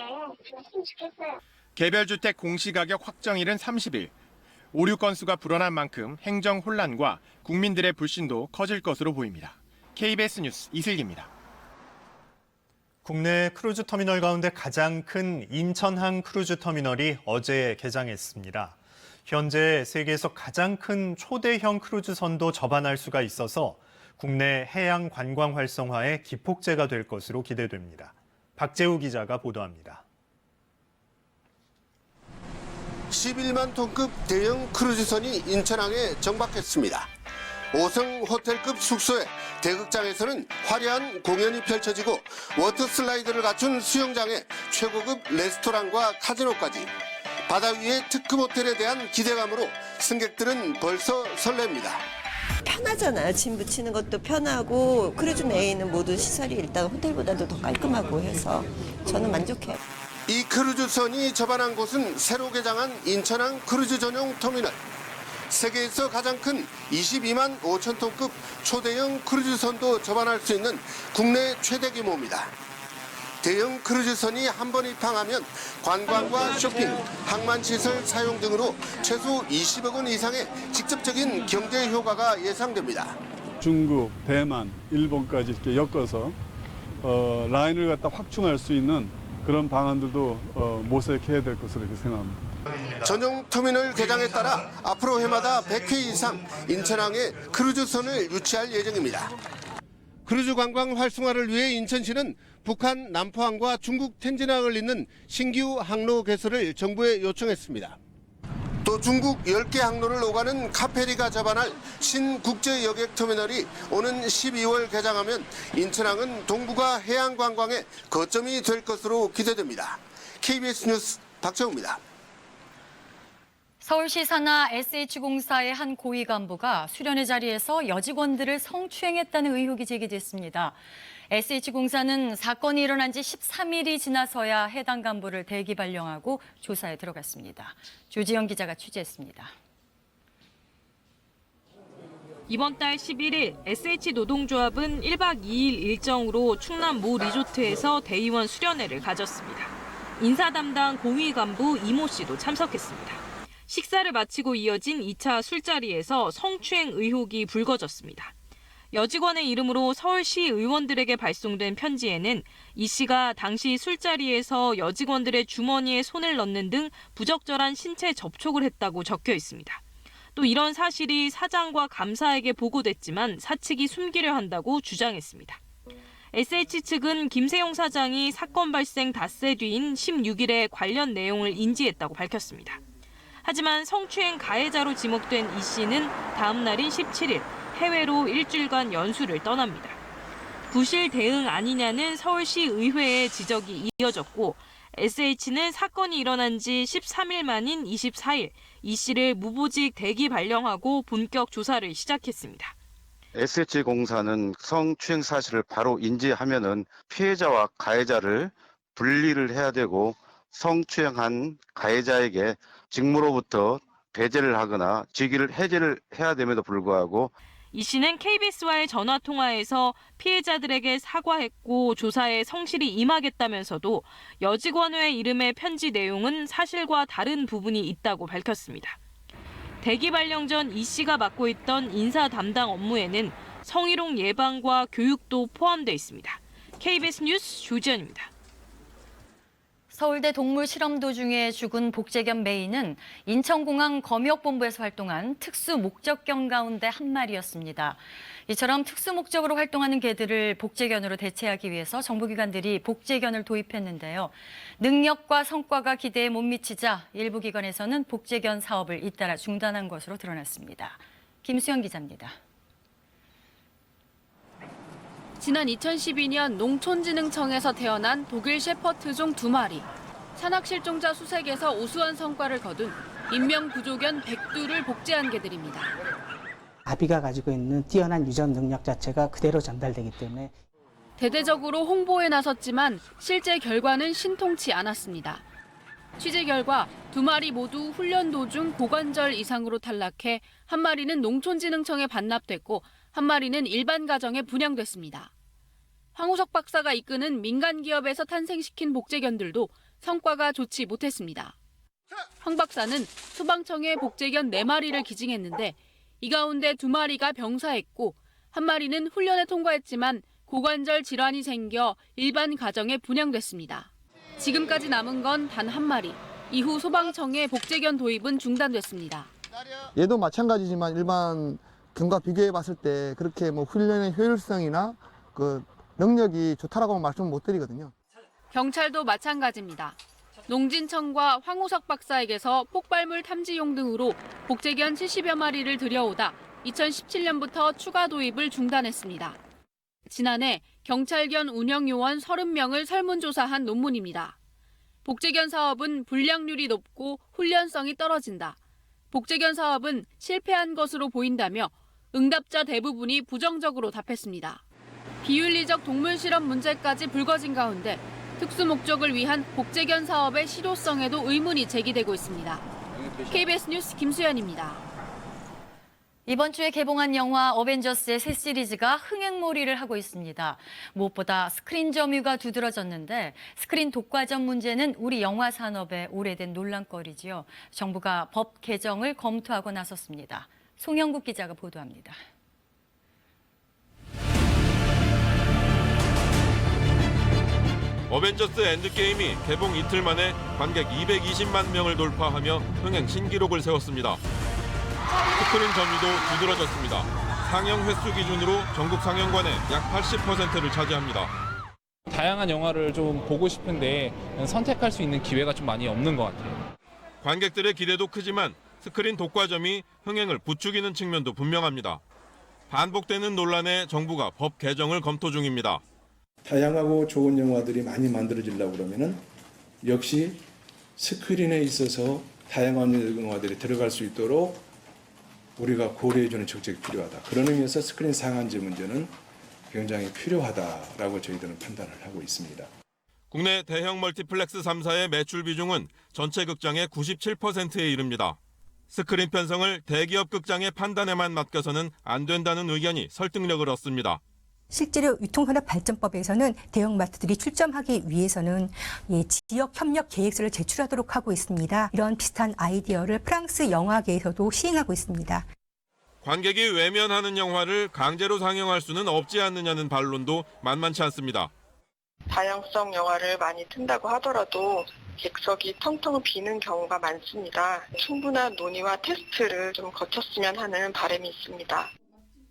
좀 했으면 좋겠어요. 개별주택 공시가격 확정일은 30일. 오류 건수가 불어난 만큼 행정 혼란과 국민들의 불신도 커질 것으로 보입니다. KBS 뉴스 이슬기입니다. 국내 크루즈 터미널 가운데 가장 큰 인천항 크루즈 터미널이 어제 개장했습니다. 현재 세계에서 가장 큰 초대형 크루즈선도 접안할 수가 있어서 국내 해양 관광 활성화에 기폭제가 될 것으로 기대됩니다. 박재우 기자가 보도합니다. 11만 톤급 대형 크루즈선이 인천항에 정박했습니다. 5성 호텔급 숙소에 대극장에서는 화려한 공연이 펼쳐지고 워터슬라이드를 갖춘 수영장에 최고급 레스토랑과 카지노까지 바다 위의 특급 호텔에 대한 기대감으로 승객들은 벌써 설렙니다. 편하잖아요. 짐 붙이는 것도 편하고 크루즈 내에 있는 모든 시설이 일단 호텔보다도 더 깔끔하고 해서 저는 만족해요. 이 크루즈선이 접안한 곳은 새로 개장한 인천항 크루즈 전용 터미널. 세계에서 가장 큰 22만 5천 톤급 초대형 크루즈선도 접안할 수 있는 국내 최대 규모입니다. 대형 크루즈선이 한 번 입항하면 관광과 쇼핑, 항만시설 사용 등으로 최소 20억 원 이상의 직접적인 경제 효과가 예상됩니다. 중국, 대만, 일본까지 이렇게 엮어서 라인을 갖다 확충할 수 있는 그런 방안들도 모색해야 될 것으로 이렇게 생각합니다. 전용 터미널 개장에 따라 앞으로 해마다 100회 이상 인천항에 크루즈선을 유치할 예정입니다. 크루즈 관광 활성화를 위해 인천시는 북한 남포항과 중국 텐진항을 잇는 신규 항로 개설을 정부에 요청했습니다. 또 중국 10개 항로를 오가는 카페리가 접안할 신국제여객터미널이 오는 12월 개장하면 인천항은 동북아 해양 관광의 거점이 될 것으로 기대됩니다. KBS 뉴스 박정우입니다. 서울시 산하 SH공사의 한 고위 간부가 수련회 자리에서 여직원들을 성추행했다는 의혹이 제기됐습니다. SH공사는 사건이 일어난 지 13일이 지나서야 해당 간부를 대기 발령하고 조사에 들어갔습니다. 조지영 기자가 취재했습니다. 이번 달 11일 SH노동조합은 1박 2일 일정으로 충남 모 리조트에서 대의원 수련회를 가졌습니다. 인사 담당 고위 간부 이모 씨도 참석했습니다. 식사를 마치고 이어진 2차 술자리에서 성추행 의혹이 불거졌습니다. 여직원의 이름으로 서울시 의원들에게 발송된 편지에는 이 씨가 당시 술자리에서 여직원들의 주머니에 손을 넣는 등 부적절한 신체 접촉을 했다고 적혀 있습니다. 또 이런 사실이 사장과 감사에게 보고됐지만 사측이 숨기려 한다고 주장했습니다. SH 측은 김세용 사장이 사건 발생 닷새 뒤인 16일에 관련 내용을 인지했다고 밝혔습니다. 하지만 성추행 가해자로 지목된 이 씨는 다음 날인 17일 해외로 일주일간 연수를 떠납니다. 부실 대응 아니냐는 서울시 의회의 지적이 이어졌고 SH는 사건이 일어난 지 13일 만인 24일 이 씨를 무보직 대기 발령하고 본격 조사를 시작했습니다. SH공사는 성추행 사실을 바로 인지하면은 피해자와 가해자를 분리를 해야 되고 성추행한 가해자에게 직무로부터 배제를 하거나 직위를 해제를 해야 됨에도 불구하고 이 씨는 KBS와의 전화 통화에서 피해자들에게 사과했고 조사에 성실히 임하겠다면서도 여직원의 이름의 편지 내용은 사실과 다른 부분이 있다고 밝혔습니다. 대기 발령 전 이 씨가 맡고 있던 인사 담당 업무에는 성희롱 예방과 교육도 포함돼 있습니다. KBS 뉴스 조지연입니다. 서울대 동물 실험 도중에 죽은 복제견 메이는 인천공항 검역본부에서 활동한 특수 목적견 가운데 한 마리였습니다. 이처럼 특수 목적으로 활동하는 개들을 복제견으로 대체하기 위해서 정부기관들이 복제견을 도입했는데요. 능력과 성과가 기대에 못 미치자 일부 기관에서는 복제견 사업을 잇따라 중단한 것으로 드러났습니다. 김수영 기자입니다. 지난 2012년 농촌진흥청에서 태어난 독일 셰퍼트종 2마리. 산악실종자 수색에서 우수한 성과를 거둔 인명구조견 백두를 복제한 개들입니다. 아비가 가지고 있는 뛰어난 유전 능력 자체가 그대로 전달되기 때문에 대대적으로 홍보에 나섰지만 실제 결과는 신통치 않았습니다. 취재 결과 2마리 모두 훈련 도중 고관절 이상으로 탈락해 한 마리는 농촌진흥청에 반납됐고 한 마리는 일반 가정에 분양됐습니다. 황우석 박사가 이끄는 민간 기업에서 탄생시킨 복제견들도 성과가 좋지 못했습니다. 황 박사는 소방청에 복제견 4마리를 기증했는데 이 가운데 2마리가 병사했고 한 마리는 훈련에 통과했지만 고관절 질환이 생겨 일반 가정에 분양됐습니다. 지금까지 남은 건 단 한 마리. 이후 소방청의 복제견 도입은 중단됐습니다. 얘도 마찬가지지만 일반 견과 비교해 봤을 때 그렇게 뭐 훈련의 효율성이나 그 능력이 좋다라고 말씀 못 드리거든요. 경찰도 마찬가지입니다. 농진청과 황우석 박사에게서 폭발물 탐지용 등으로 복제견 70여 마리를 들여오다 2017년부터 추가 도입을 중단했습니다. 지난해 경찰견 운영요원 30명을 설문조사한 논문입니다. 복제견 사업은 불량률이 높고 훈련성이 떨어진다. 복제견 사업은 실패한 것으로 보인다며 응답자 대부분이 부정적으로 답했습니다. 비윤리적 동물 실험 문제까지 불거진 가운데 특수 목적을 위한 복제견 사업의 실효성에도 의문이 제기되고 있습니다. KBS 뉴스 김수연입니다. 이번 주에 개봉한 영화 어벤져스의 새 시리즈가 흥행몰이를 하고 있습니다. 무엇보다 스크린 점유가 두드러졌는데 스크린 독과점 문제는 우리 영화 산업의 오래된 논란거리지요. 정부가 법 개정을 검토하고 나섰습니다. 송영국 기자가 보도합니다. 어벤져스 엔드게임이 개봉 이틀 만에 관객 220만 명을 돌파하며 흥행 신기록을 세웠습니다. 스크린 점유도 두드러졌습니다. 상영 횟수 기준으로 전국 상영관의 약 80%를 차지합니다. 다양한 영화를 좀 보고 싶은데 선택할 수 있는 기회가 좀 많이 없는 것 같아요. 관객들의 기대도 크지만 스크린 독과점이 흥행을 부추기는 측면도 분명합니다. 반복되는 논란에 정부가 법 개정을 검토 중입니다. 다양하고 좋은 영화들이 많이 만들어지려고 그러면은 역시 스크린에 있어서 다양한 영화들이 들어갈 수 있도록 우리가 고려해주는 정책이 필요하다. 그런 의미에서 스크린 상한제 문제는 굉장히 필요하다라고 저희들은 판단을 하고 있습니다. 국내 대형 멀티플렉스 3사의 매출 비중은 전체 극장의 97%에 이릅니다. 스크린 편성을 대기업 극장의 판단에만 맡겨서는 안 된다는 의견이 설득력을 얻습니다. 실제로 유통산업발전법에서는 대형마트들이 출점하기 위해서는 지역 협력 계획서를 제출하도록 하고 있습니다. 이런 비슷한 아이디어를 프랑스 영화계에서도 시행하고 있습니다. 관객이 외면하는 영화를 강제로 상영할 수는 없지 않느냐는 반론도 만만치 않습니다. 다양성 영화를 많이 튼다고 하더라도 객석이 텅텅 비는 경우가 많습니다. 충분한 논의와 테스트를 좀 거쳤으면 하는 바람이 있습니다.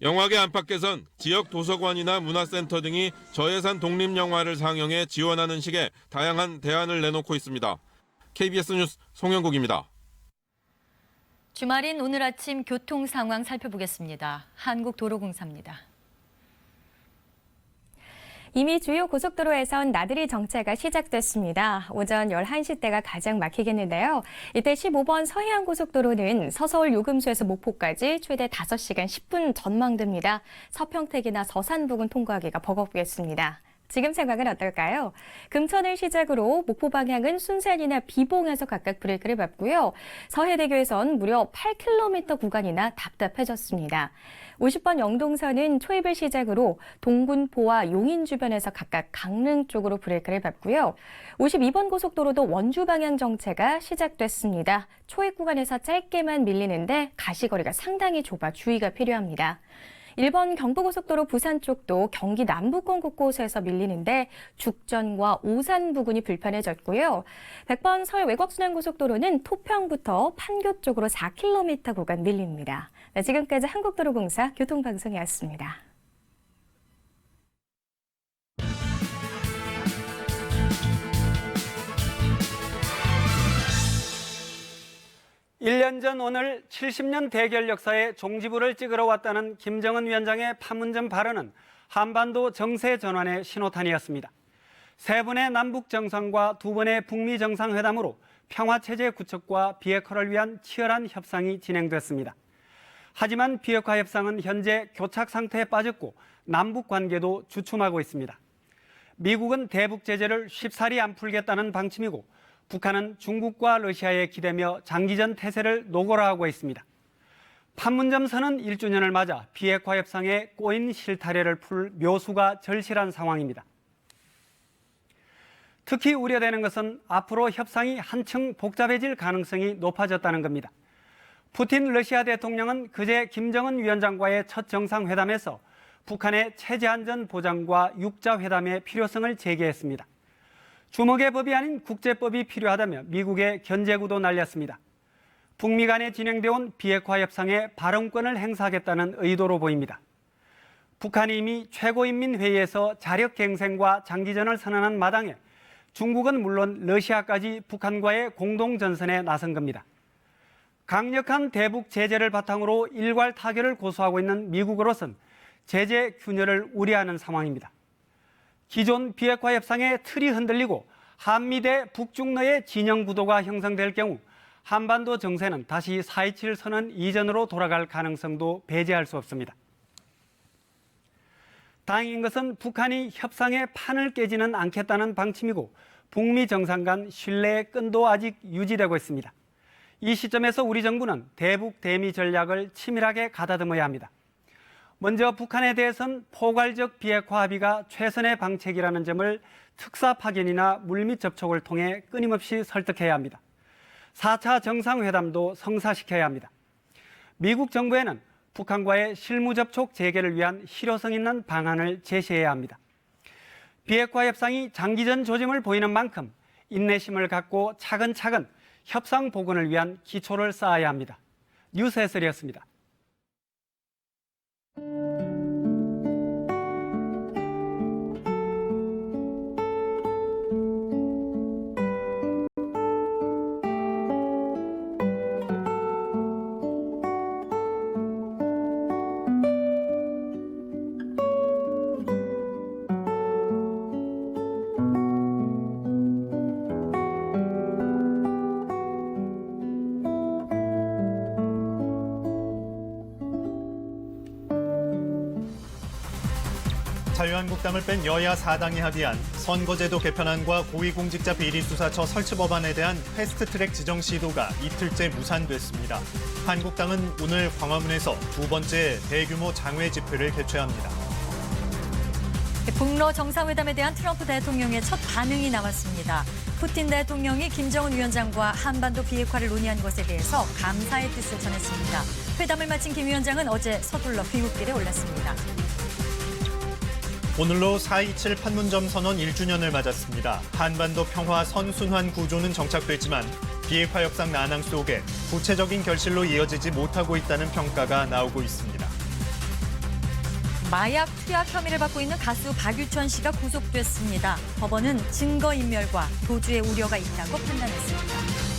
영화계 안팎에선 지역 도서관이나 문화센터 등이 저예산 독립영화를 상영해 지원하는 식의 다양한 대안을 내놓고 있습니다. KBS 뉴스 송영국입니다. 주말인 오늘 아침 교통 상황 살펴보겠습니다. 한국도로공사입니다. 이미 주요 고속도로에선 나들이 정체가 시작됐습니다. 오전 11시 때가 가장 막히겠는데요. 이때 15번 서해안고속도로는 서서울 요금소에서 목포까지 최대 5시간 10분 전망됩니다. 서평택이나 서산 부근 통과하기가 버겁겠습니다. 지금 상황은 어떨까요? 금천을 시작으로 목포 방향은 순산이나 비봉에서 각각 브레이크를 밟고요. 서해대교에선 무려 8km 구간이나 답답해졌습니다. 50번 영동선은 초입을 시작으로 동군포와 용인 주변에서 각각 강릉 쪽으로 브레이크를 밟고요. 52번 고속도로도 원주 방향 정체가 시작됐습니다. 초입 구간에서 짧게만 밀리는데 가시거리가 상당히 좁아 주의가 필요합니다. 1번 경부고속도로 부산 쪽도 경기 남부권 곳곳에서 밀리는데 죽전과 오산 부근이 불편해졌고요. 100번 서울 외곽순환고속도로는 토평부터 판교 쪽으로 4km 구간 밀립니다. 네, 지금까지 한국도로공사 교통방송이었습니다. 일 년 전 오늘 70년 대결 역사에 종지부를 찍으러 왔다는 김정은 위원장의 판문점 발언은 한반도 정세 전환의 신호탄이었습니다. 3번의 남북 정상과 2번의 북미 정상회담으로 평화체제 구축과 비핵화를 위한 치열한 협상이 진행됐습니다. 하지만 비핵화 협상은 현재 교착 상태에 빠졌고 남북 관계도 주춤하고 있습니다. 미국은 대북 제재를 쉽사리 안 풀겠다는 방침이고 북한은 중국과 러시아에 기대며 장기전 태세를 노골화하고 있습니다. 판문점 선언 1주년을 맞아 비핵화 협상에 꼬인 실타래를 풀 묘수가 절실한 상황입니다. 특히 우려되는 것은 앞으로 협상이 한층 복잡해질 가능성이 높아졌다는 겁니다. 푸틴 러시아 대통령은 그제 김정은 위원장과의 첫 정상회담에서 북한의 체제 안전 보장과 육자 회담의 필요성을 제기했습니다. 주먹의 법이 아닌 국제법이 필요하다며 미국의 견제구도 날렸습니다. 북미 간에 진행되어 온 비핵화 협상에 발언권을 행사하겠다는 의도로 보입니다. 북한이 이미 최고인민회의에서 자력갱생과 장기전을 선언한 마당에 중국은 물론 러시아까지 북한과의 공동전선에 나선 겁니다. 강력한 대북 제재를 바탕으로 일괄 타결을 고수하고 있는 미국으로선 제재 균열을 우려하는 상황입니다. 기존 비핵화 협상의 틀이 흔들리고 한미 대 북중러의 진영 구도가 형성될 경우 한반도 정세는 다시 4.27 선언 이전으로 돌아갈 가능성도 배제할 수 없습니다. 다행인 것은 북한이 협상의 판을 깨지는 않겠다는 방침이고 북미 정상 간 신뢰의 끈도 아직 유지되고 있습니다. 이 시점에서 우리 정부는 대북 대미 전략을 치밀하게 가다듬어야 합니다. 먼저 북한에 대해선 포괄적 비핵화 합의가 최선의 방책이라는 점을 특사 파견이나 물밑 접촉을 통해 끊임없이 설득해야 합니다. 4차 정상회담도 성사시켜야 합니다. 미국 정부에는 북한과의 실무 접촉 재개를 위한 실효성 있는 방안을 제시해야 합니다. 비핵화 협상이 장기전 조짐을 보이는 만큼 인내심을 갖고 차근차근 협상 복원을 위한 기초를 쌓아야 합니다. 뉴스 해설이었습니다. 자유한국당을 뺀 여야 4당이 합의한 선거제도 개편안과 고위공직자 비리수사처 설치 법안에 대한 패스트트랙 지정 시도가 이틀째 무산됐습니다. 한국당은 오늘 광화문에서 두 번째 대규모 장외 집회를 개최합니다. 북러 정상회담에 대한 트럼프 대통령의 첫 반응이 나왔습니다. 푸틴 대통령이 김정은 위원장과 한반도 비핵화를 논의한 것에 대해서 감사의 뜻을 전했습니다. 회담을 마친 김 위원장은 어제 서둘러 귀국길에 올랐습니다. 오늘로 4.27 판문점 선언 1주년을 맞았습니다. 한반도 평화 선순환 구조는 정착됐지만 비핵화 협상 난항 속에 구체적인 결실로 이어지지 못하고 있다는 평가가 나오고 있습니다. 마약 투약 혐의를 받고 있는 가수 박유천 씨가 구속됐습니다. 법원은 증거인멸과 도주의 우려가 있다고 판단했습니다.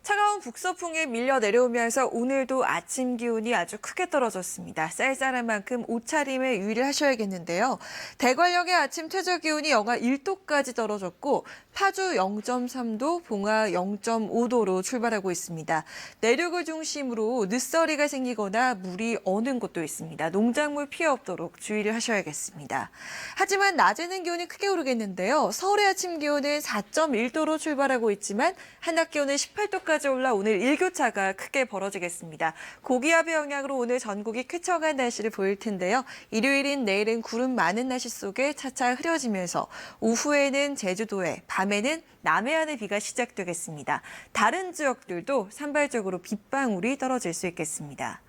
차가운 북서풍이 밀려 내려오면서 오늘도 아침 기온이 아주 크게 떨어졌습니다. 쌀쌀한 만큼 옷차림에 유의를 하셔야겠는데요. 대관령의 아침 최저 기온이 영하 1도까지 떨어졌고 파주 0.3도, 봉화 0.5도로 출발하고 있습니다. 내륙을 중심으로 늦서리가 생기거나 물이 어는 곳도 있습니다. 농작물 피해 없도록 주의를 하셔야겠습니다. 하지만 낮에는 기온이 크게 오르겠는데요. 서울의 아침 기온은 4.1도로 출발하고 있지만 한낮 기온은 18도까지 올라 오늘 일교차가 크게 벌어지겠습니다. 고기압의 영향으로 오늘 전국이 쾌청한 날씨를 보일 텐데요. 일요일인 내일은 구름 많은 날씨 속에 차차 흐려지면서 오후에는 제주도에, 밤에는 남해안의 비가 시작되겠습니다. 다른 지역들도 산발적으로 빗방울이 떨어질 수 있겠습니다.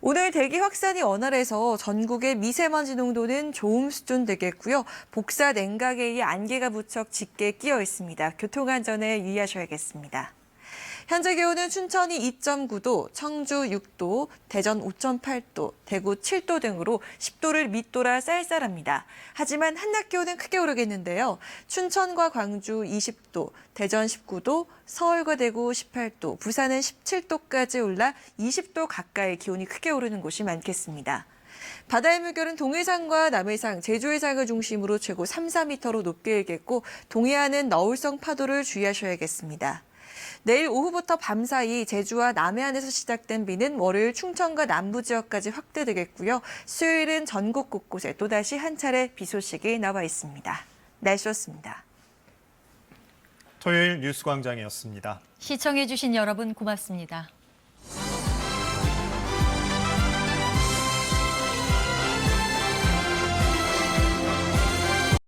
오늘 대기 확산이 원활해서 전국의 미세먼지 농도는 좋음 수준 되겠고요. 복사 냉각에 의해 안개가 무척 짙게 끼어 있습니다. 교통안전에 유의하셔야겠습니다. 현재 기온은 춘천이 2.9도, 청주 6도, 대전 5.8도, 대구 7도 등으로 10도를 밑돌아 쌀쌀합니다. 하지만 한낮 기온은 크게 오르겠는데요. 춘천과 광주 20도, 대전 19도, 서울과 대구 18도, 부산은 17도까지 올라 20도 가까이 기온이 크게 오르는 곳이 많겠습니다. 바다의 물결은 동해상과 남해상, 제주해상을 중심으로 최고 3, 4m로 높게 일겠고 동해안은 너울성 파도를 주의하셔야겠습니다. 내일 오후부터 밤사이 제주와 남해안에서 시작된 비는 월요일 충청과 남부 지역까지 확대되겠고요. 수요일은 전국 곳곳에 또다시 한 차례 비 소식이 나와 있습니다. 날씨였습니다. 토요일 뉴스광장이었습니다. 시청해주신 여러분 고맙습니다.